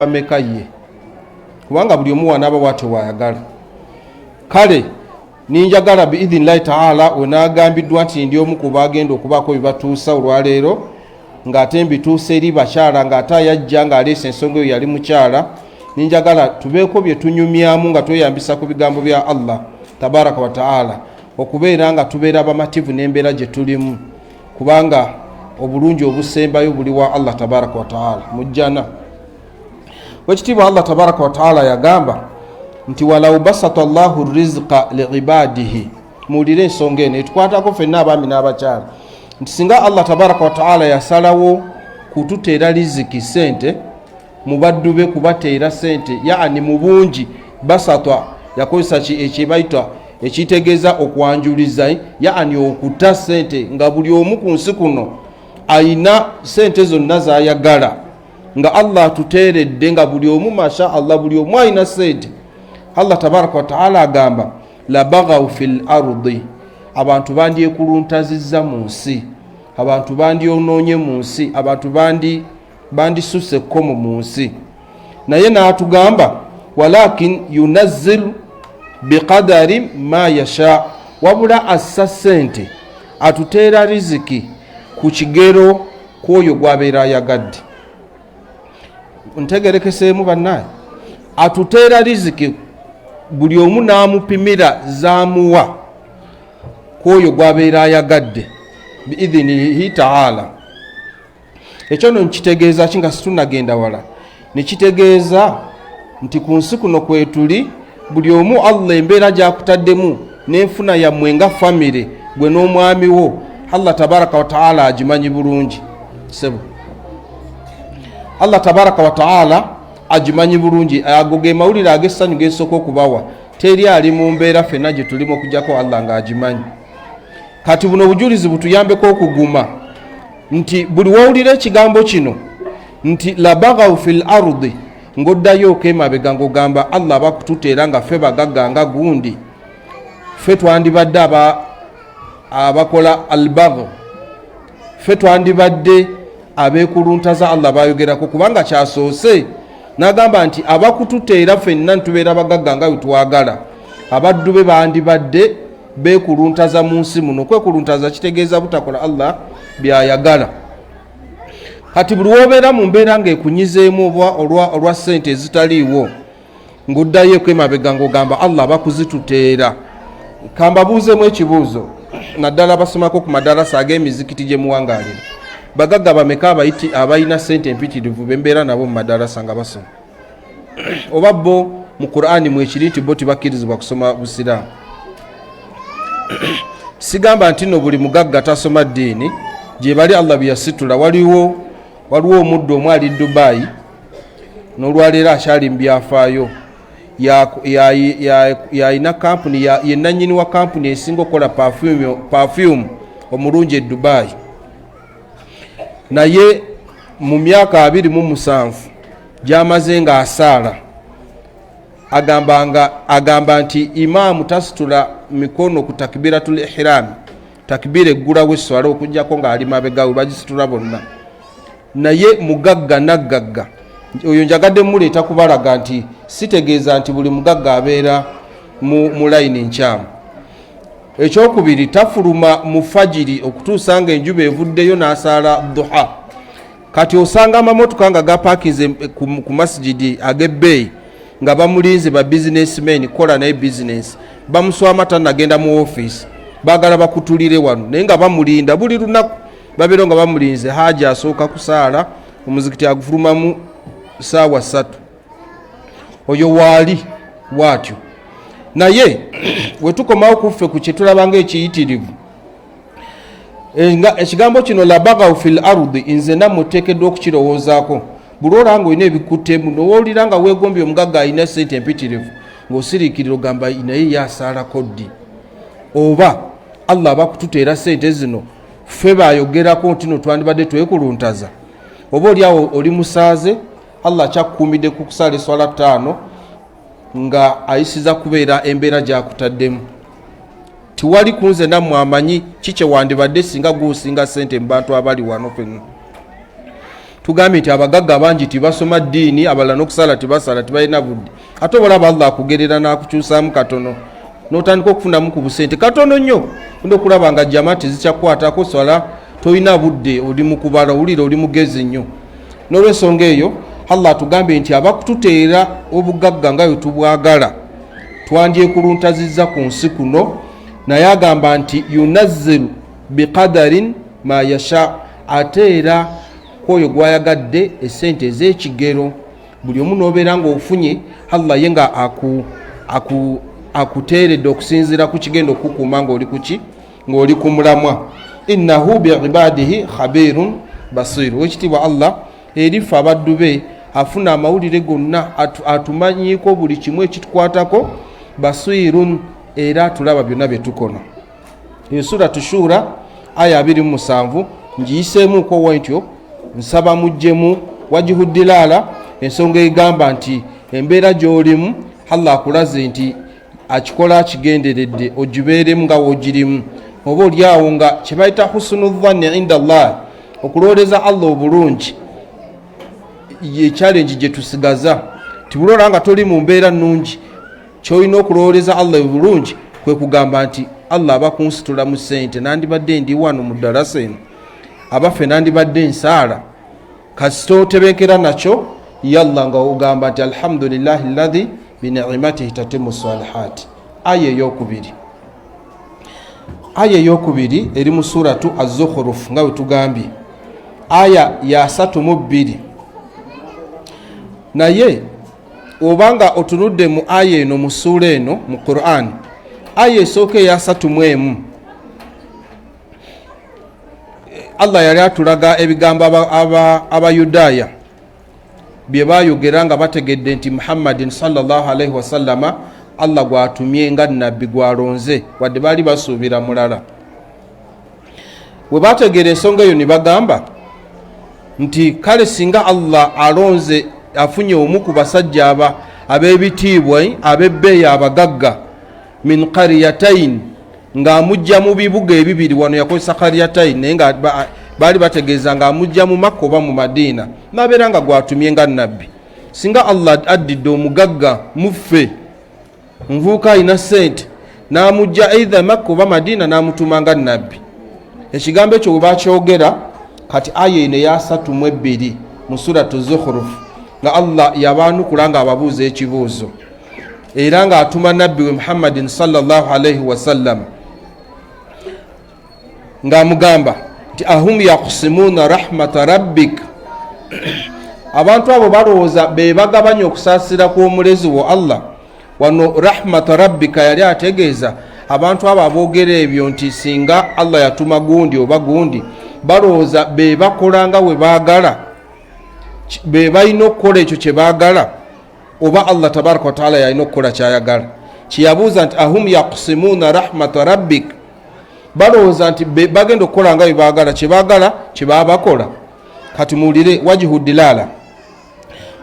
ameka ye kubanga buli omu wanaaba bwatyo wayagala. Kale ninjagala biidhinillahi taala wenagambiddwa nti ndi omu ku bagenda okubaako bibatuusa olwaleero ng'ate mbituusa eri bakyala ng'ate ayajja ng'aleese ensonga eyo yali mukyala. Ninjagala tubeeko bye tunyumyamu nga tweyambisa ku bigambo bya Allah tabaraka wa taala okubeera nga tubeera bamativu n'embeera gye tulimu kubanga obulungi obusembayo buli wa Allah tabaraka wa taala mujjana. Wekitiibwa Allah tabaraka wa taala yagamba nti walau basata Allahu rizqa liibadihi. Muwulire ensonga eno etukwatako ffenna abaami n'abakyala nti singa Allah tabaraka wa taala yasalawo kututeera riziki sente mu baddu be kubateera sente yaani mu bungi basata yakozesa ekibayita ekitegeeza okwanjuliza yaani okuta sente nga buli omu ku nsi kuno ayina sente zonna zayagala nga Allah atuteeredde nga buli omu masha Allah buli omu ayina sente. Allah tabaraka wa taala agamba labaghaw fil ardi, abantu bandyekuluntaziza mu nsi, abantu bandyonoonye mu nsi, abantu bandisusse ekkomo mu nsi. Naye n'atugamba walakin yunazzilu biqadari ma yasha, wabula assa sente atuteera riziki ku kigero kwoyo gwabeera ayagadde. Ntegerekeseemu bannaye, atuteera riziki buli omu n'amupimira zaamuwa kwoyo gwabeera ayagadde biidhinihi taala. Ekyo no nkitegeeza kinga situnagenda wala, nekitegeeza nti ku nsi kuno kwetuli buli omu Allah embeera gyakutaddemu n'enfuna yammwe nga famire gwe n'omwami wo Allah tabaraka wa taala agimanyi bulungi. Sebo Allah tabaraka wa taala agimanyi bulungi. Ago ge mawulire ag'essanyu gesooka okubawa, teri ali mu mbeera ffenna gye tulimu okujjako Allah ng'agimanyi. Kati buno obujulizi butuyambeko okuguma nti buli wawulira ekigambo kino nti labaghaw fil ardi, ng'oddayo okemabega ng'ogamba Allah bakututeera nga ffe bagagga nga gundi, ffe twandibadde abakola albagho, ffe twandibadde abeekuluntaza Allah bayogerako, kubanga kyasoose n'agamba nti abakututeera ffenna ntubeera bagagga nga wetwagala, abaddu be bandibadde beekuluntaza mu nsi muno. Kwekuluntaza kitegeeza butakola Allah byayagala. Kati buli wobeera mu mbeera ng'ekunyizeemu olwa ssente ezitaliiwo, ng'oddayo ekwemabega ng'ogamba Allah bakuzituteera. Kambabuuzemu ekibuuzo, naddala basomako ku madarasa ag'emizikiti gye muwangaalira, bagagga bameka abayina ssente empitirivu bembeera nabo mu madarasa nga basoma? Oba bo mu Qur'ani mwekiri nti bo tibakkirizibwa kusoma busiraamu? Sigamba nti no buli mugagga tasoma ddiini gye bali Allah byasitula. Waliwo omuddu omu ali Dubai n'olwaleero akyali mu byafaayo, yalina kampuni, ye nannyini wa kampuni esinga okukola perfume omulungi e Dubai. Naye mu myaka 27 gy'amaze ng'asaala, agamba nti imaamu tasitula mikono ku takbiratul ihram, takbira eggulawo esswala okujjako ng'ali mabegawe, bagisitula bonna. Naye mugagga naggagga oyo njagadde muleeta kubalaga nti sitegeeza nti buli mugagga abeera mu layini nkyamu. Ekyokubiri, tafuluma mu fajiri okutuusa nga enjuba evuddeyo n'asaala duha. Kati osanga amamotoka nga gapakinze ku masjidi ag'ebbeeyi nga bamulinze ba businessmen, kola naye business, bamuswama tanagenda mu office, baagala bakutulire wano, naye nga bamulinda buli lunaku, babeera nga bamulinze haja asooka kusaala, omuzikiti agufulumamu ssaawa 3. Oyo waali bwatyo. Naye wetukomawo kuffe ku kyetulabanga ekiyitirivu, ekigambo kino labaghaw fil ardi, nze nammwe oteekeddwa okukirowoozaako. Buli olanga olina ebikuttemu, n'owulira nga weegombye omugagga alina ssente empitirivu, ng'osiriikirira ogamba naye yasaalako ddi, oba Allah bakututeera ssente zino ffe bayogerako nti no twandibadde twekuluntaza, oba oliawo oli musaaze Allah kyakkuumidde ku kusaala eswala 5 nga ayisiza kubeera embeera gyakutaddemu. Tiwali kunze nammwe amanyi kikye wandibadde singa guusinga ssente mu bantu abali wano fenna. tugambye nti abagagga bangi tibasoma ddiini abalala n'okusala tibasala tibalina budde ate obalaba Allah akugerera n'akukyusaamu katono n'otandika okufunamu ku busente katono nnyo nda okulaba nga jama tezikyakwatako swala tolina budde oli mu kubala owulira oli mugezi nnyo n'olw'ensonga eyo Allah atugambye nti abakututeera obugagga nga bwe tubwagala twandyekuluntaziza ku nsi kuno naye agamba nti yunazzilu biqadarin ma yasha ate era kwoyo gwayagadde esente ez'ekigero buli omu n'obeera ng'ofunye Allah ye nga akuteeredde okusinziira ku kigendo okukuuma ng'oli kuki ng'oli ku mulamwa innahu biibadihi khabirun basir wekitiibwa Allah erife abaddu be afuna amawulire gonna atumanyiiko buli kimu ekitukwatako basirun era tulaba byonna bye tukola eyo suratu shura aya 27 ngiyiseemuuko wentyo nsaba mujjemu wajihuddilaala ensonga egamba nti embeera gy'olimu Allah akulaze nti akikola akigenderedde ogibeeremu nga woogirimu oba oliawo nga kyebayita husunu dhanni inda Allah okulooleza Allah obulungi ye challenge gye tusigaza tibulola nga toli mu mbeera nnungi kyolina okulooleza Allah obulungi kwe kugamba nti Allah abakunsitula mu ssente nandibadde ndi wano mu darasa eno abaffe nandibadde nsaala kasitootebenkera nakyo yalla nga ogamba nti alhamdulillahi alladhi bini'imatihi tatimmu salihati aya eyokubiri eri mu suratu az-zukhruf nga bwe tugambye aya ya 32 naye obanga otunudde mu aya eno mu sura eno mu Qur'an aya esooka eya 31 Allah yali atulaga ebigambo abayudaaya bye bayogera nga bategedde nti Muhammadin sallallahu alaihi wasallama Allah gwatumye nga nabbi gwalonze wadde baali basuubira mulala we bategera ensonga eyo ne bagamba nti kale singa Allah alonze afunye omu ku basajja ab'ebitiibwa ab'ebbeeyi abagagga min qaryatain nga amujja mu bibuga ebibiri wano yakozesa qaryatain naye nga baali bategeeza nga amujja mu Makka oba mu Madiina nabeera nga gwatumye nga nabbi singa Allah addidde omugagga muffe nvuuka alina ssente n'amujja either Makka oba Madiina n'amutuma nga nabbi ekigambo ekyo bwe bakyogera kati aya eno eya 32 mu suratu Zukhruf nga Allah yabaanukula nga ababuuza ekibuuzo era nga atuma nabbi we Muhammadin sallallahu alaihi wasallam nga amugamba nti ahum yaqsimuna rahmata rabbik abantu abo balowooza be bagabanya okusaasira kw'omulezi wo Allah wano rahmata rabbika yali ategeeza abantu abo aboogera ebyo nti singa Allah yatuma gundi oba gundi balowooza be bakolanga we baagala be balina okukola ekyo kye baagala oba Allah tabaraka wa taala yalina okukola kyayagala kyeyabuuza nti ahum yaqsimuna rahmata rabbik balowooza nti bagenda okukola nga bebaagala kyebaagala kyebabakola kati muwulire wajihuddilaala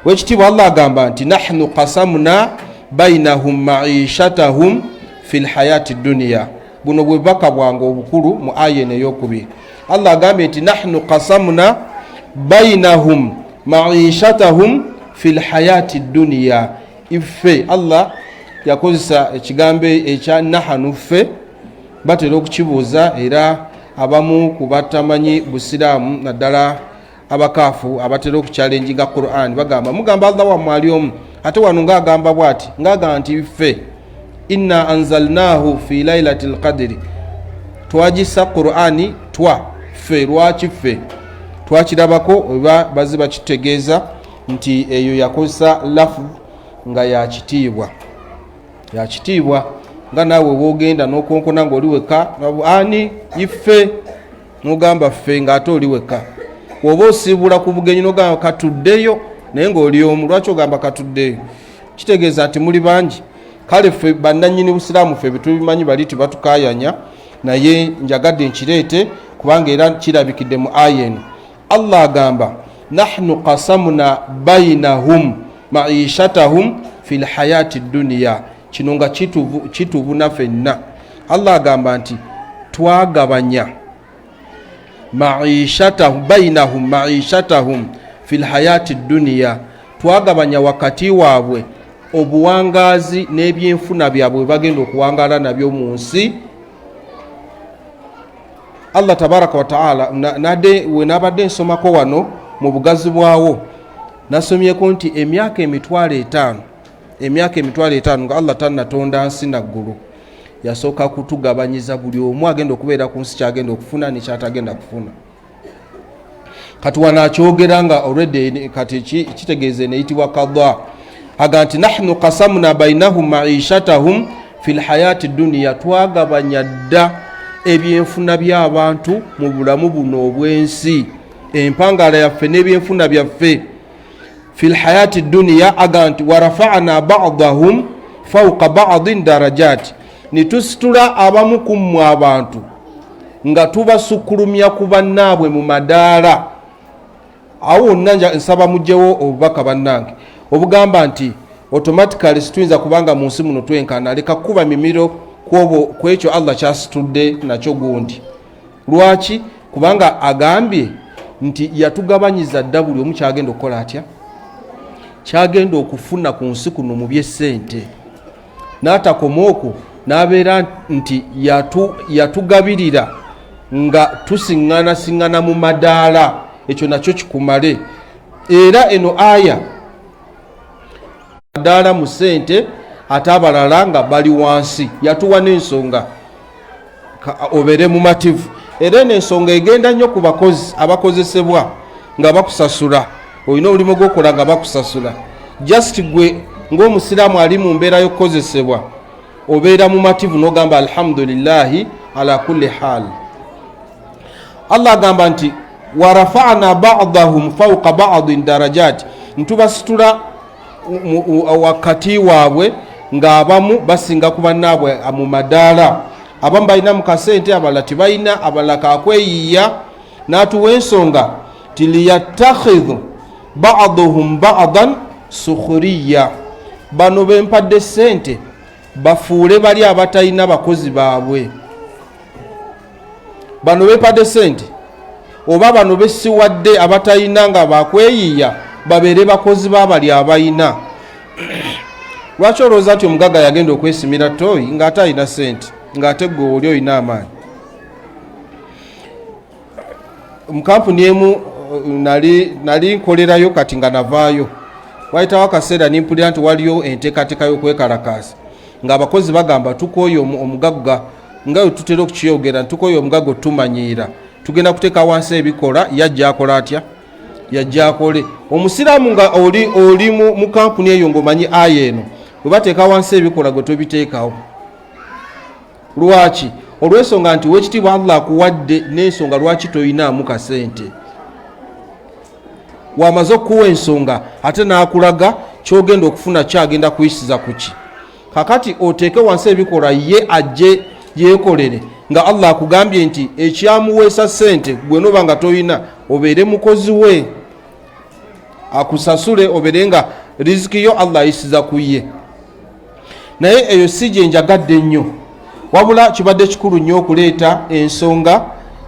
wekitiibwa Allah agamba nti nahnu qasamna bainahum maishatahum fi lhayati duniya buno bwe bubaka bwange obukulu mu aya eno eyokubiri Allah agambye nti nahnu qasamna bainahum maishatahum fi lhayati duniya iffe Allah yakozesa ekigambo ekya nahanu ffe batera okukibuuza era abamu ku batamanyi busiraamu naddala abakaafu abatera okukyalenjinga Qur'an bagamba mugamba Allah wammwe ali omu ate wano ngaagamba bwati ngaagamba nti ffe inna anzalnahu fi lailati lqadiri twagisa Qur'ani ffe lwaki ffe twakirabako oba baziba kitegeeza nti eyo yakozesa lafu nga yakitiibwa nga naawe wogenda n'okonkona ng'oli weka ani iffe n'ogamba ffe ng'ate oli weka woba osiibula ku bugenyi n'ogamba katuddeyo naye ng'oli omu lwaki ogamba katuddeyo kitegeeza nti muli bangi kale ffe bannannyini busiraamu ffe betubimanyi bali tibatukayanya naye njagadde nkireete kubanga era kirabikidde mu aya eno Allah agamba nahnu qasamna bainahum maishatahum fi lhayati duniya kino nga kitubuna ffenna Allah agamba nti twagabanya maishatahum bainahum maishatahum fil hayati dunya twagabanya wakati waabwe obuwangazi n'ebyenfuna byabwe bagenda okuwangala nabyo mu nsi. Allah tabaraka wa taala nade we nabadde nsomako wano mu bugazi bwawo nasomyeko nti emyaka emitwalo etaano nga Allah tannatonda nsi naggulu yasooka kutugabanyiza buli omu agenda okubeera ku nsi kyagenda okufuna nekyatagenda kufuna. Kati wanakyogera nga already kati kitegeeze neyitibwa qada aga nti nahnu qasamna bainahum maishatahum fil hayati dunya twagabanya dda ebyenfuna by'abantu mu bulamu buno obwensi empangala yaffe n'ebyenfuna byaffe fil hayati dunya aga nti warafa'na ba'dahum fawqa ba'din darajat nitusitula abamu kummu abantu nga tubasukulumya ku bannaabwe mu madaala. Awo nanja nsaba mujjewo obubaka bannange obugamba nti automatically situyinza kubanga mu nsi muno twenkana leka kuba mimiro kwekyo Allah kyasitudde nakyo gundi. Lwaki? Kubanga agambye nti yatugabanyiza dda buli omu kyagenda okukola atya kyagenda okufuna ku nsi kuno mu by'essente n'atakoma okwo n'abeera nti yatugabirira nga tusiŋŋana mu madaala. Ekyo nakyo kikumale. Era eno aya madaala mu ssente ate abalala nga bali wansi yatuwa n'ensonga obeere mumativu. Era n'ensonga egenda nnyo ku bakozi abakozesebwa nga bakusasula olina obulimu gw'okola nga bakusasula. Just gwe ng'omusiraamu ali mu mbeera y'okukozesebwa obeera mumativu n'ogamba alhamdulillahi ala kulli hal. Allah agamba nti warafa'na ba'dahum fawqa ba'din darajat ntubasitula wakati waabwe ng'abamu basinga ku bannaabwe mu madaala. Abamu balina mu kasente abalala tibalina, abalala kakweyiya. N'atuwa ensonga ti liyattakhidhu ba'duhum ba'dan sukhuriya bano bempadde sente bafuule bali abatalina bakozi baabwe. Bano bempadde sente oba bano besiwadde abatalina nga bakweyiya babeere bakozi babali abalina. Lwaki olowooza nti omugaga yagenda okwesimira toyi ng'ate alina sente ng'ate gwe oli olina amaanyi? Mu kampuni emu nali nkolerayo kati nga navaayo wayitawo akaseera nimpulira nti waliyo enteekateeka y'okwekalakaasa ng'abakozi bagamba tukooyo omugagga nga we tutera okukiyogera ntukooyo omugagga otumanyiira tugenda kuteeka wansi ebikola yajja akola atya yajja akole. Omusiraamu nga oli mu kampuni eyo ng'omanyi aya eno we bateeka wansi ebikola gwe tobiteekawo. Lwaki? Olw'ensonga nti weekitiibwa Allah akuwadde n'ensonga lwaki toyinaamu kasente. Wamaze okuwa ensonga ate n'akulaga kyogenda okufuna kyagenda kuyisiza ku ki. Kakati oteeke wansi ebikola ye ajje yeekolere nga Allah akugambye nti ekyamuweesa sente gwe noba nga toyina obeere mukozi we akusasule obeere nga riziki yo Allah ayisiza ku ye. Naye eyo si gye njagadde nnyo wabula kibadde kikulu nnyo okuleeta ensonga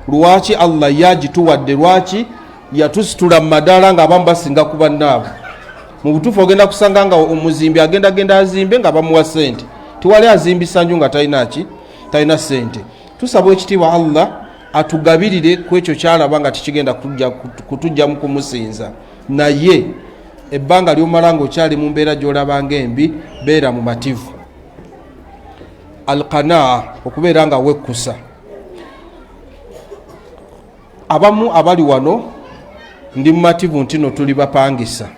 lwaki Allah yagituwadde lwaki yatusitula mu madaala ng'abamu basinga ku bannaabwe. Mu butuufu ogenda kusanga nga omuzimbi agenda azimbe nga bamuwa sente tiwali azimbisa nju nga talina ki talina sente. Tusaba ekitiibwa Allah atugabirire ku ekyo kyalaba nga tikigenda kutujja mu kumusinza. Naye ebbanga ly'omala ng'okyali mu mbeera gy'olaba ng'embi beera mu mativu. Alqanaa okubeera nga wekkusa. Abamu abali wano ndi mu mativu nti no tuli bapangisa.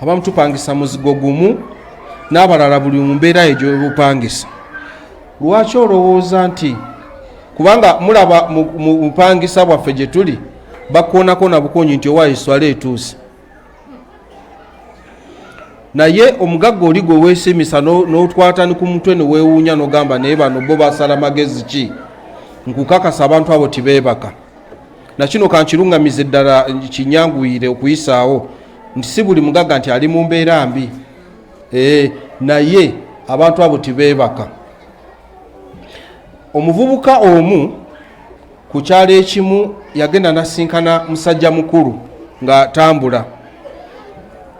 Abamu tupangisa muzigo gumu n'abalala buli mu mbeera egyo bupangisa. Lwaki olowooza nti kubanga mulaba mu bupangisa bwaffe gye tuli bakoonako na bukonyi nti owaayo eswala etuuse. Naye omugagga oli gwe weesimisa n'otwata ni ku mutwe ne weewuunya n'ogamba naye bano bo basala magezi ki nkukakasa abantu abo tibeebaka. Nakino kankirungamize ddala kinyanguyire okuyisaawo nti si buli mugagga nti ali mu mbeera mbi. Naye abantu abo tibeebaka. Omuvubuka omu ku kyalo ekimu yagenda nasinkana musajja mukulu nga tambula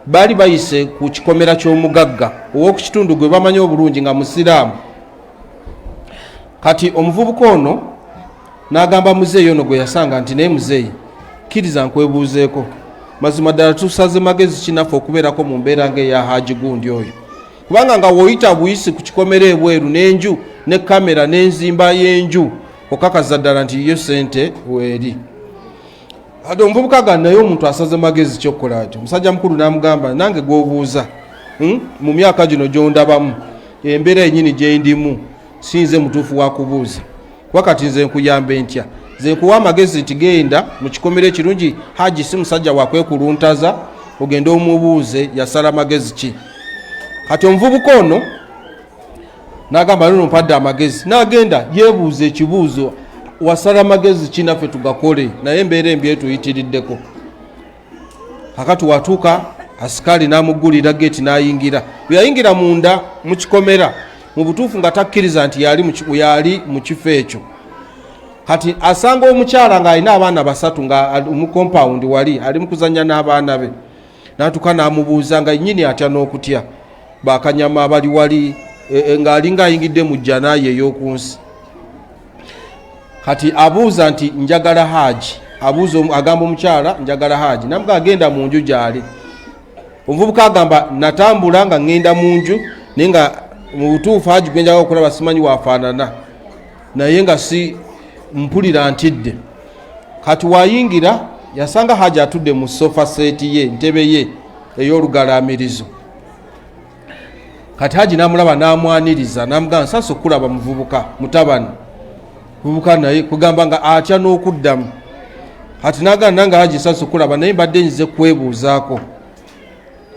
bali bayise ku kikomera ky'omugagga ow'okukitundu gwe bamanyi obulungi nga musiraamu. Kati omuvubuka ono n'agamba muzeeyi ono gwe yasanga nti naye muzeeyi kkiriza nkwebuuzeeko mazima ddala tusaze magezi kinaffe okubeerako mu mbeera ng'eya Haji gundi oyo, kubanga nga woyita buyisi ku kikomera ebweru n'enju ne kamera n'enzimba y'enju okakaza ddala nti yo sente weeri. Ate omuvubuka ga naye omuntu asaze magezi kyokkola ati omusajja mukulu n'amugamba nange gw'obuuza mu myaka gino gy'ondabamu embeera yennyini gye ndimu sinze mutuufu wa kubuuza kuba kati nze nkuyambe ntya, nze nkuwa amagezi nti genda mu kikomera ekirungi. Haji si musajja wakwekuluntaza, ogende omubuuze yasala amagezi ki. Kati omuvubuka ono n'agamba nno mpadde amagezi, n'agenda yeebuuza ekibuuzo wasala magezi ki naffe tugakole, naye embeera embi etuyitiriddeko. Kakati watuuka asikali n'amuggulira geeti n'ayingira. Bwe yayingira munda mu kikomera mu butuufu nga takkiriza nti yali mu kifo ekyo. Kati asanga omukyala ng'alina abaana basatu nga mu compound wali ali mu kuzannya n'abaana be. N'atuuka n'amubuuza nga nnyini atya n'okutya bakanyama abali wali ng'alinga ayingidde mu jjanaayi ey'okunsi. Kati abuuza nti njagala Haji, agamba omukyala njagala Haji, namuga agenda mu nju gy'ali. Omuvubuka agamba natambula nga ngenda mu nju naye nga mu butuufu Haji gwe njagala okulaba simanyi waafaanana, naye nga si mpulira ntidde. Kati wayingira yasanga Haji atudde mu sofa seeti ye, ntebe ye ey'olugalaamirizo. Kati Haji n'amulaba n'amwaniriza n'amugamba sasa okulaba muvubuka mutabani. Muvubuka naye kugamba nga atya n'okuddamu. Kati n'agamba nange Haji sasa okulaba naye mbadde nyize kwebuuzaako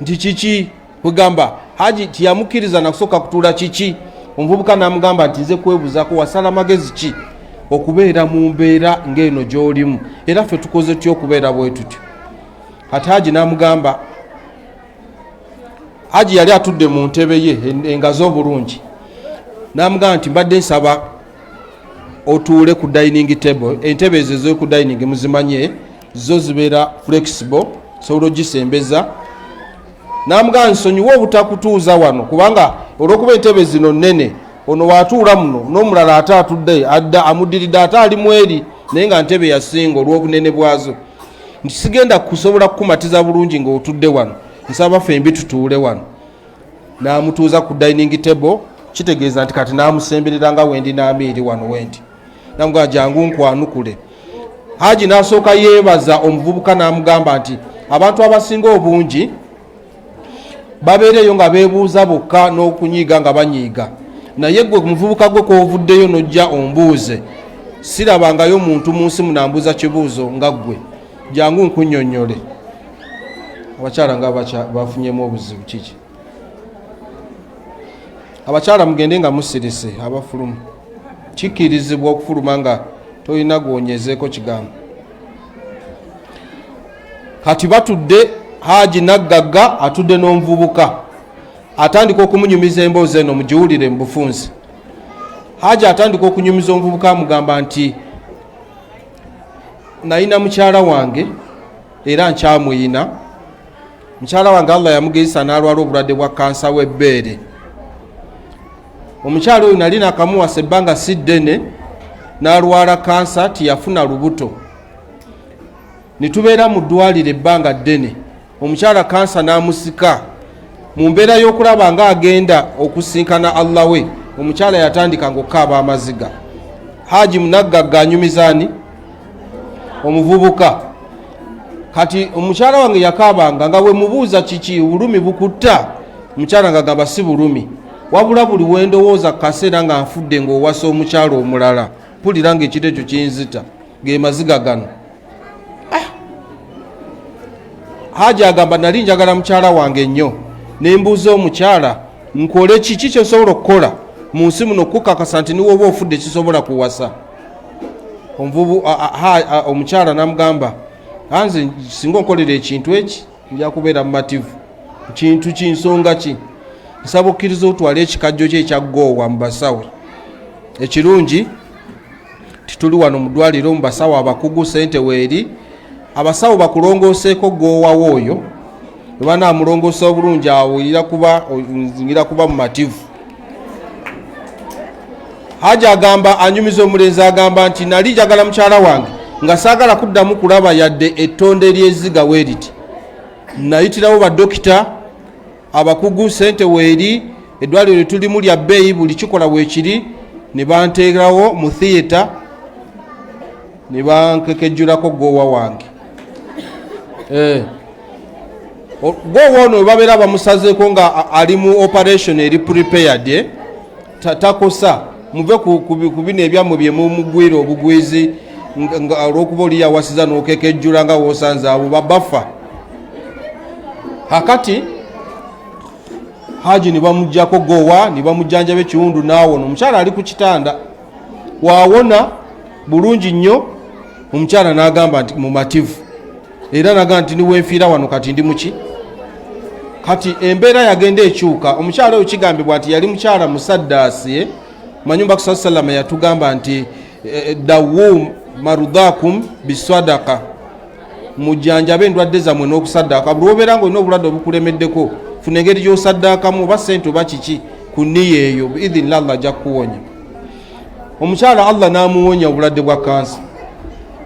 nti kiki. Kugamba Haji tiyamukkiriza nakusooka kutuula kiki. Omuvubuka n'amugamba nti nze kwebuuzaako wasala magezi ki okubeera mu mbeera ng'eno gy'olimu, era ffe tukoze tutya okubeera bwe tutyo. Kati Haji n'amugamba, Haji yali atudde mu ntebe ye engazi obulungi, n'amugamba nti mbadde nsaba otuule ku dining table. Entebe ezo ez'oku dining muzimanye zo zibeera flexible, sobola ogisembeza. N'amugamba nsonyiwa obutakutuuza wano kubanga olw'okuba entebe zino nnene ono waatuula muno n'omulala ate atudde adda amuddiridde ate ali mweri naye nga ntebe yasinga olw'obunene bwazo, nti sigenda kusobola kukumatiza bulungi ng'otudde wano, nsaba fembi tutuule wano. N'amutuuza ku dining table, kitegeeza nti kati n'amusemberera nga wendi n'amiiri wano wendi. N'amugamba jangu nkwanukule. Haji n'asooka yeebaza omuvubuka n'amugamba nti abantu abasinga obungi babeereyo nga beebuuza bokka n'okunyiiga nga banyiiga, naye gwe muvubuka gwe kw'ovuddeyo n'ojja ombuuze, sirabangayo muntu mu nsi munambuuza kibuuzo nga ggwe, jangu nkunnyonnyole. Abakyala nga bafunyemu obuzibu kiki? Abakyala mugende nga musirise abafulumu, kikkirizibwa okufuluma nga tolina gwonyezeeko kigambo. Kati batudde, Haji naggagga atudde n'omuvubuka atandika okumunyumiza emboozi eno mugiwulire mu bufunzi. Haji atandika okunyumiza omuvubuka amugamba nti nalina mukyala wange era nkyamuyina. Mukyala wange Allah yamugezesa n'alwala obulwadde bwa kansa w'ebbeere. Omukyala oyo nali nakamuwasa ebbanga si ddene n'alwala kansa tiyafuna lubuto. Nitubeera mu ddwaliro ebbanga ddene. Omukyala kansa n'amusika mu mbeera y'okulaba nga agenda okusinkana Allah we. Omukyala yatandika ng'okaaba amaziga. Haji munaggagga anyumizaani omuvubuka. Kati omukyala wange yakaabanga nga we mubuuza kiki bulumi bukutta. Omukyala ng'agamba si bulumi, wabula buli wendowooza kaseera nga nfudde ng'owasa omukyala omulala mpulira ng'ekiro ekyo kinzita ge maziga gano. Haji agamba nali njagala mukyala wange nnyo, nembuuza omukyala nkole kiki kyosobola okukola mu nsi muno okukakasa nti niwe oba ofudde kisobola kuwasa. Omukyala n'amugamba anze singa onkolera ekintu eki nja kubeera mumativu. Kintu kinsonga ki? Nsaba okkiriza otwala ekikajjo kye ekyaggoowa mu basawo. Ekirungi tituli wano mu ddwaliro mu basawo abakugu, sente weeri abasawo bakulongoseeko goowawo oyo banamulongosa obulungi awulira kuba mumativu. Haji agamba anyumiza omulenzi agamba nti nali njagala mukyala wange nga saagala kuddamu kulaba yadde ettonde ly'ezziga weeriti. Nayitirawo baddokita abakugu sente weeri eddwaliro lye tulimu lya bbeeyi buli kikola weekiri ne banteerawo mu theatre ne bankekejjulako goowa wange. Goowa ono we babeera bamusazeeko nga ali mu operation eri prepared takosa muve ku bino ebyammwe bye mumugwira obugwizi olw'okuba oli yawasiza n'okekejjula nga woosanze abo babafa. Hakati Haji ne bamuggyako goowa ne bamujjanjaba ekiwundu n'awona. Omukyala ali ku kitanda wawona bulungi nnyo. Omukyala n'agamba nti mumativu era n'agamba nti niwenfiira wano kati ndi muki. Kati embeera yagenda ekyuka. Omukyala oyo kigambibwa nti yali mukyala musaddaasi. Manyumba kusa salama yatugamba nti dawu marudhakum biswadaka, mujjanjabe endwadde zammwe n'okusaddaka. Buli obeera nga olina obulwadde obukulemeddeko funa engeri gy'osaddakamu oba ssente oba kiki ku nniya eyo biidhinillah Allah ajja kukuwonya. Omukyala Allah n'amuwonya obulwadde bwa kansa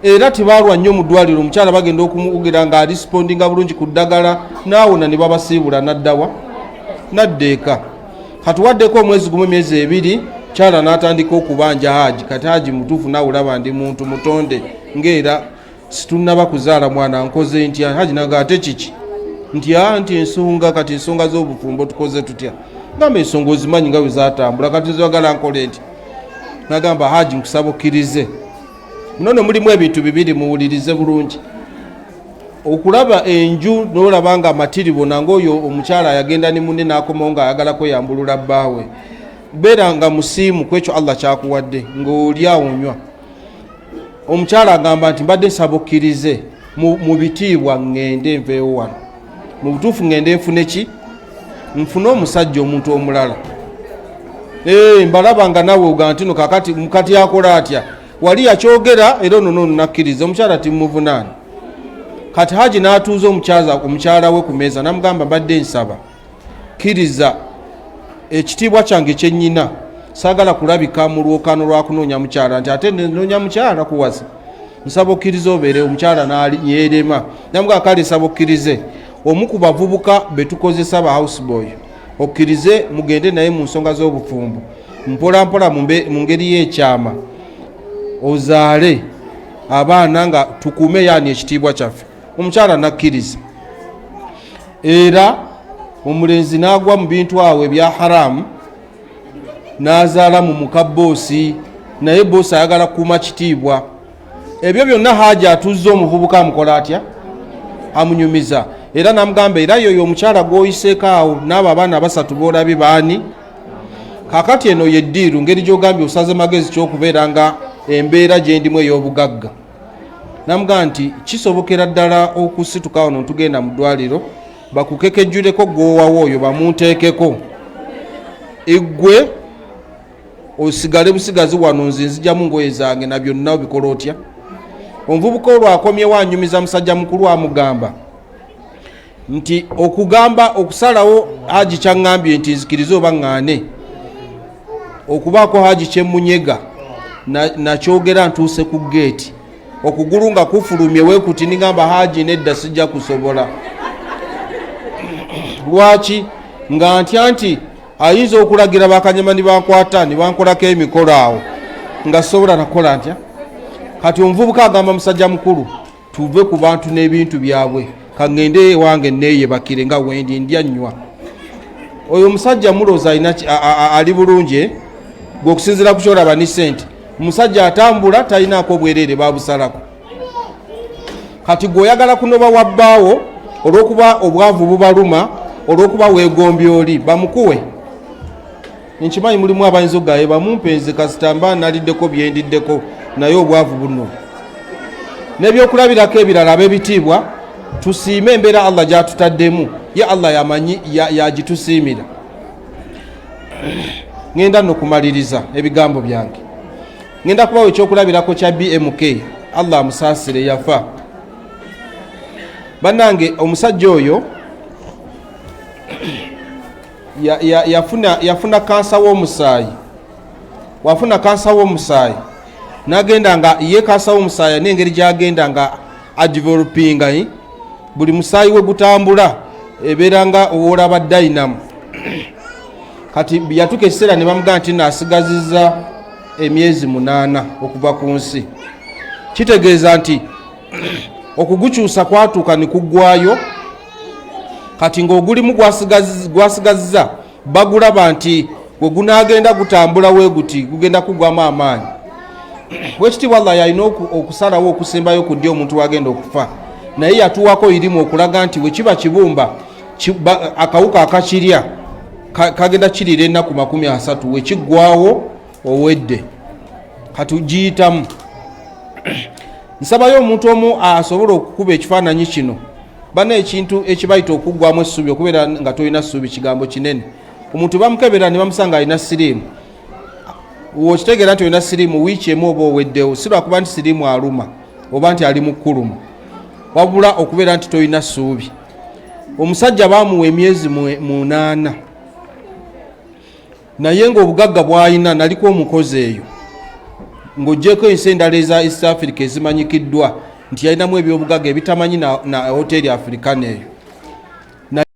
era tebalwa nnyo mu ddwaliro. Omukyala bagenda okumugira nga alispondinga bulungi ku ddagala n'awona ne babasiibula n'addawa n'addeeka. Katuwaddeko omwezi gumu emyezi ebiri kyala n'atandika okubanja Haji. Kati Haji mutuufu naawe olaba ndi muntu mutonde ng'era situnnaba kuzaala mwana nkoze ntya. Haji naga ate kiki nti ensonga kati ensonga z'obufumbo tukoze tutya. Ngamba ensonga ozimanyi nga bwe zaatambula kati nzagala nkole nti. Nagamba Haji nkusaba okkirize munono mulimu ebintu bibiri muwulirize bulungi. Okulaba enju n'olaba nga matiribo nange oyo omukyala yagenda ne munne n'akomawo nga ayagala kweyambulula bbaawe. Beera nga musiimu ku ekyo Allah kyakuwadde ng'oli awonywa. Omukyala agamba nti mbadde nsaba okkirize mu bitiibwa ngende nveewo wano. Mu butuufu ngende nfune ki? Nfune omusajja omuntu omulala. Mbalaba nga nawe ogamba nti no kakati mukati akola atya. Wali yakyogera era ono nakkiriza. Omukyala timuvunaana. Kati Haji n'atuuza omukyala we ku meeza n'amugamba mbadde nsaba kkiriza ekitiibwa kyange kyennyina saagala kulabika mu lwokano lwa kunoonya mukyala nti ate noonya mukyala kuwasa. Nsaba okkiriza obeere. Omukyala yeerema n'amugamba kale nsaba okkirize omu ku bavubuka be tukozesa ba houseboy okkirize mugende naye mu nsonga z'obufumbo mpola mpola mu ngeri y'ekyama ozaale abaana nga tukuume yaani ekitiibwa kyaffe. Omukyala nakkiriza era omulenzi n'agwa mu bintu awo ebya haramu n'azaala mu muka boosi naye boosi ayagala kukuuma kitiibwa. Ebyo byonna Haji atuzza omuvubuka amukola atya? Amunyumiza. Era namugamba era yoyo omukyala gw'oyiseeko awo n'abo abaana basatu boolabye baani. Kakati eno yeddiiru ngeri gy'ogambye osaze magezi ky'okubeera nga embeera gye ndimu ey'obugagga. Namugamba nti kisobokera ddala okusituka wano tugenda mu ddwaliro bakukekejjuleko goowawo oyo bamunteekeko eggwe osigale busigazi wano nze nzijjamu ngoye zange na byonna obikola otya. Omuvubuka olwo akomyewo anyumiza musajja mukulu amugamba nti okugamba okusalawo Haji kyaŋŋambye nti nzikirize oba ŋŋaane okubaako Haji kyemmunyega nakyogera ntuuse ku geeti okugulu nga kufulumye weekuti ningamba Haji nedda sijja kusobola. Lwaki? Nga ntya nti ayinza okulagira bakanyama ne bankwata ne bankolako emikolo awo nga sobola nakola ntya. Kati omuvubuka agamba musajja mukulu tuve ku bantu n'ebintu byabwe kaŋŋende ewange neeyebakire nga wendi ndya nnywa. Oyo omusajja mulooza ali bulungi gwe okusinziira ku kyolaba ni ssente. Omusajja atambula talinaako obwereere babusalako. Kati gweoyagala kunoba wabbaawo olw'okuba obwavu bubaluma olw'okuba weegombye oli bamukuwe. Nkimanyi mulimu abayinza ogaye bamumpenze kasitamba naliddeko byendiddeko naye obwavu buno. N'ebyokulabirako ebirala ab'ebitiibwa tusiime embeera Allah gy'atutaddemu. Ye Allah yamanyi yagitusiimira. Ngenda no kumaliriza ebigambo byange. Ngenda kubawo ekyokulabirako kya BMK. Allah amusaasire yafa. bannange omusajja oyo yafuna kansa w'omusaayi. Wafuna kansa w'omusaayi n'agenda nga ye kansa w'omusaayi n'engeri gy'agenda nga adevelopinga, buli musaayi we gutambula ebeera nga owoolaba dayinamu. Kati yatuuka ekiseera ne bamugamba nti naasigazizza emyezi 8 okuva ku nsi. Kitegeeza nti okugukyusa kwatuuka ne kuggwayo, kati ng'ogulimu gwasigazizza bagulaba nti gwe gunaagenda gutambula we guti gugenda kuggwamu amaanyi. Weekitiibwa Allah yalina okusalawo okusembayo ku ddi omuntu wagenda okufa, naye yatuwako irimu okulaga nti bwe kiba kibumba akawuka akakirya kagenda kirira ennaku 30 we kiggwawo owedde katugiyitamu. Nsabayo omuntu omu asobola okukuba ekifaananyi kino bana ekintu ekibayita okuggwamu essuubi, okubeera nga tolina ssuubi kigambo kinene. Omuntu bamukebera ne bamusanga alina siriimu, wokitegeera nti olina siriimu wiiki emu oba oweddewo, si lwakuba nti siriimu aluma oba nti ali mu kkuluma, wabula okubeera nti tolina ssuubi. Omusajja baamuwa emyezi 8 naye ng'obugagga bw'alina naliko omukozi eyo ng'oggyeko ensi endala eza East Africa ezimanyikiddwa nti yalinamu ebyobugagga ebitamanyi na hoteri African eyo.